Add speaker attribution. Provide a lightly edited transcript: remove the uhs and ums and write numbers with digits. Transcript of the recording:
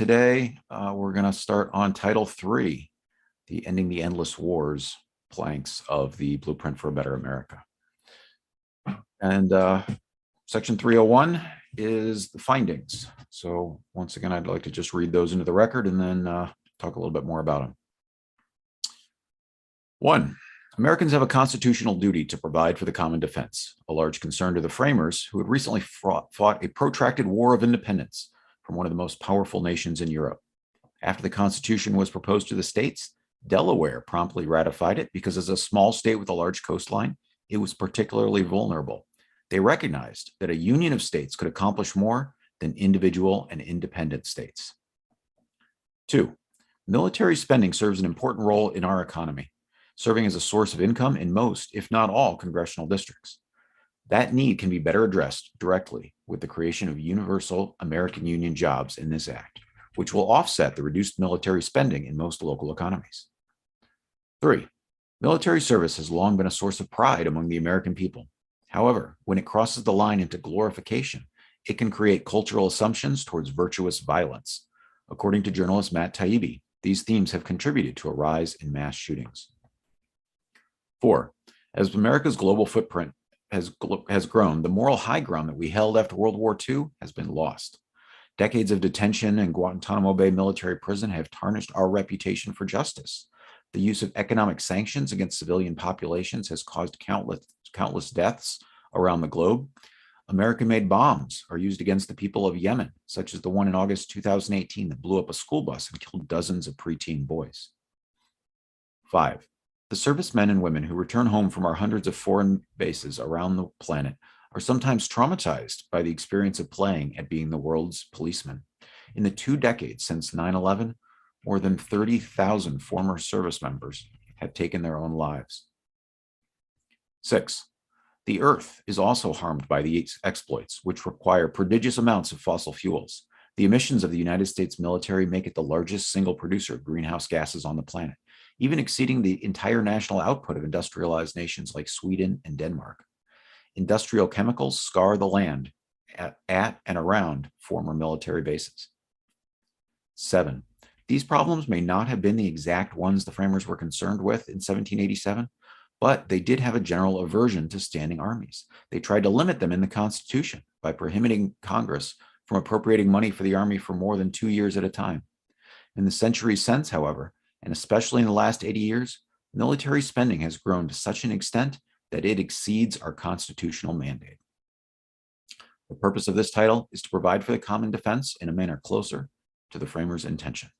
Speaker 1: Today, we're going to start on Title III, the Ending the Endless Wars planks of the Blueprint for a Better America. And Section 301 is the findings. So once again, I'd like to just read those into the record and then talk a little bit more about them. 1. Americans have a constitutional duty to provide for the common defense, a large concern to the framers who had recently fought a protracted war of independence from one of the most powerful nations in Europe. After the Constitution was proposed to the states, Delaware promptly ratified it because as a small state with a large coastline, it was particularly vulnerable. They recognized that a union of states could accomplish more than individual and independent states. 2. Military spending serves an important role in our economy, serving as a source of income in most, if not all, congressional districts. That need can be better addressed directly with the creation of universal American Union jobs in this act, which will offset the reduced military spending in most local economies. 3. Military service has long been a source of pride among the American people. However, when it crosses the line into glorification, it can create cultural assumptions towards virtuous violence. According to journalist Matt Taibbi, these themes have contributed to a rise in mass shootings. 4. As America's global footprint has grown, the moral high ground that we held after World War II has been lost. Decades of detention in Guantanamo Bay military prison have tarnished our reputation for justice. The use of economic sanctions against civilian populations has caused countless deaths around the globe. American-made bombs are used against the people of Yemen, such as the one in August 2018 that blew up a school bus and killed dozens of preteen boys. 5. The servicemen and women who return home from our hundreds of foreign bases around the planet are sometimes traumatized by the experience of playing at being the world's policeman. In the 2 decades since 9/11, more than 30,000 former service members have taken their own lives. 6. The Earth is also harmed by these exploits, which require prodigious amounts of fossil fuels. The emissions of the United States military make it the largest single producer of greenhouse gases on the planet, even exceeding the entire national output of industrialized nations like Sweden and Denmark. Industrial chemicals scar the land at and around former military bases. 7. These problems may not have been the exact ones the framers were concerned with in 1787, but they did have a general aversion to standing armies. They tried to limit them in the Constitution by prohibiting Congress from appropriating money for the Army for more than 2 years at a time. In the centuries since, however, and especially in the last 80 years, military spending has grown to such an extent that it exceeds our constitutional mandate. The purpose of this title is to provide for the common defense in a manner closer to the framers' intention.